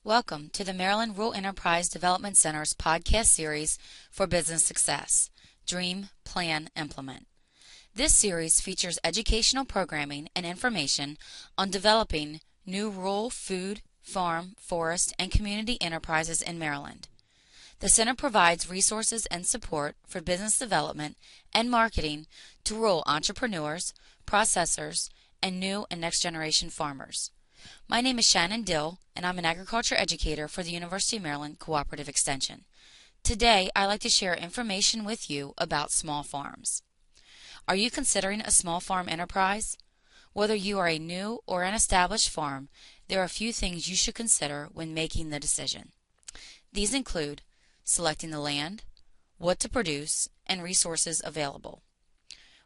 Welcome to the Maryland Rural Enterprise Development Center's podcast series for business success, Dream, Plan, Implement. This series features educational programming and information on developing new rural food, farm, forest, and community enterprises in Maryland. The center provides resources and support for business development and marketing to rural entrepreneurs, processors, and new and next-generation farmers. My name is Shannon Dill, and I'm an agriculture educator for the University of Maryland Cooperative Extension. Today, I'd like to share information with you about small farms. Are you considering a small farm enterprise? Whether you are a new or an established farm, there are a few things you should consider when making the decision. These include selecting the land, what to produce, and resources available.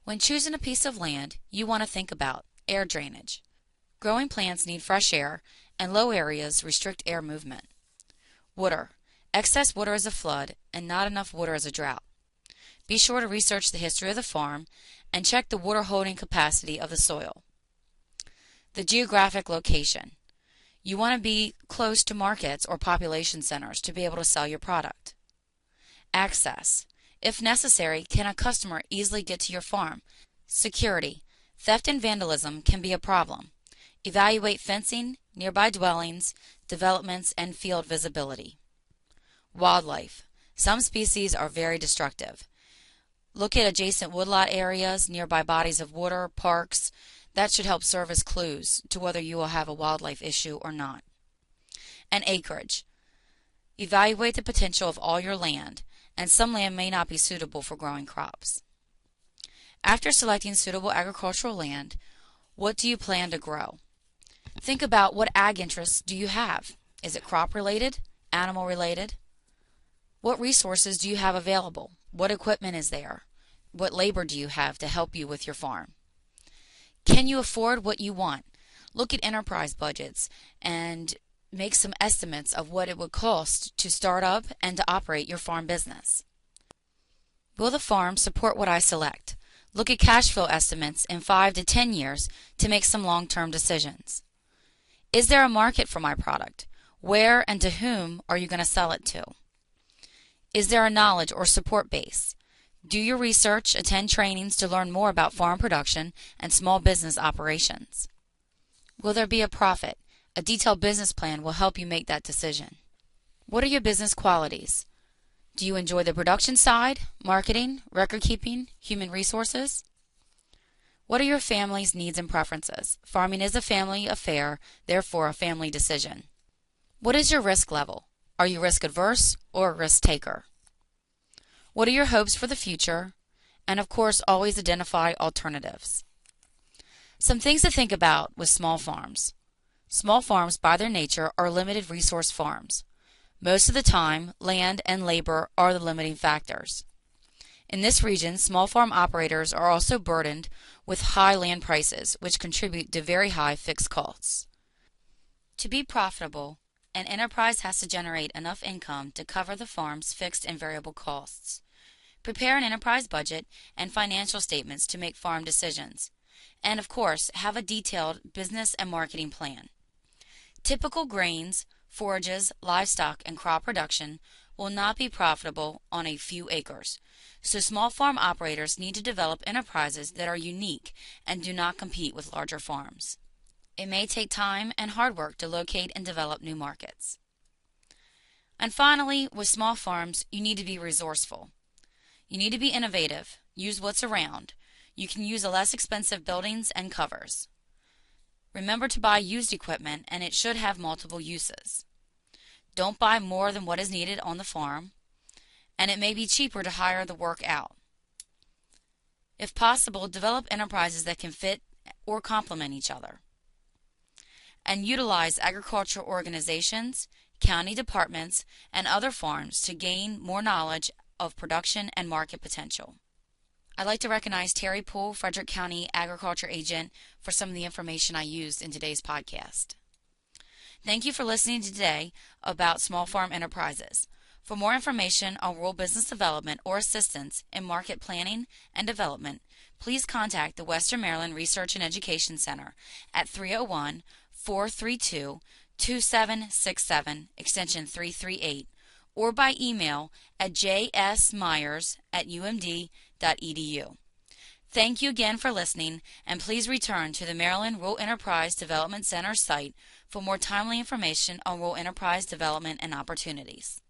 When choosing a piece of land, you want to think about air drainage. Growing plants need fresh air, and low areas restrict air movement. Water. Excess water is a flood, and not enough water is a drought. Be sure to research the history of the farm and check the water holding capacity of the soil. The geographic location. You want to be close to markets or population centers to be able to sell your product. Access. If necessary, can a customer easily get to your farm? Security. Theft and vandalism can be a problem. Evaluate fencing, nearby dwellings, developments, and field visibility. Wildlife. Some species are very destructive. Look at adjacent woodlot areas, nearby bodies of water, parks. That should help serve as clues to whether you will have a wildlife issue or not. And acreage. Evaluate the potential of all your land, and some land may not be suitable for growing crops. After selecting suitable agricultural land, what do you plan to grow? Think about what ag interests do you have. Is it crop related? Animal related? What resources do you have available? What equipment is there? What labor do you have to help you with your farm? Can you afford what you want? Look at enterprise budgets and make some estimates of what it would cost to start up and to operate your farm business. Will the farm support what I select? Look at cash flow estimates in 5 to 10 years to make some long-term decisions. Is there a market for my product? Where and to whom are you going to sell it to? Is there a knowledge or support base? Do your research, attend trainings to learn more about farm production and small business operations. Will there be a profit? A detailed business plan will help you make that decision. What are your business qualities? Do you enjoy the production side, marketing, record keeping, human resources? What are your family's needs and preferences? Farming is a family affair, therefore a family decision. What is your risk level? Are you risk adverse or a risk taker? What are your hopes for the future? And of course, always identify alternatives. Some things to think about with small farms. Small farms, by their nature, are limited resource farms. Most of the time, land and labor are the limiting factors. In this region, small farm operators are also burdened with high land prices, which contribute to very high fixed costs. To be profitable, an enterprise has to generate enough income to cover the farm's fixed and variable costs. Prepare an enterprise budget and financial statements to make farm decisions. And of course, have a detailed business and marketing plan. Typical grains, forages, livestock, and crop production will not be profitable on a few acres. So small farm operators need to develop enterprises that are unique and do not compete with larger farms. It may take time and hard work to locate and develop new markets. And finally, with small farms, you need to be resourceful. You need to be innovative. Use what's around. You can use a less expensive buildings and covers. Remember to buy used equipment, and it should have multiple uses. Don't buy more than what is needed on the farm, and it may be cheaper to hire the work out. If possible, develop enterprises that can fit or complement each other. And utilize agricultural organizations, county departments, and other farms to gain more knowledge of production and market potential. I'd like to recognize Terry Poole, Frederick County Agriculture Agent, for some of the information I used in today's podcast. Thank you for listening today about small farm enterprises. For more information on rural business development or assistance in market planning and development, please contact the Western Maryland Research and Education Center at 301-432-2333 2767, extension 338, or by email at jsmyers@umd.edu. Thank you again for listening, and please return to the Maryland Rural Enterprise Development Center site for more timely information on rural enterprise development and opportunities.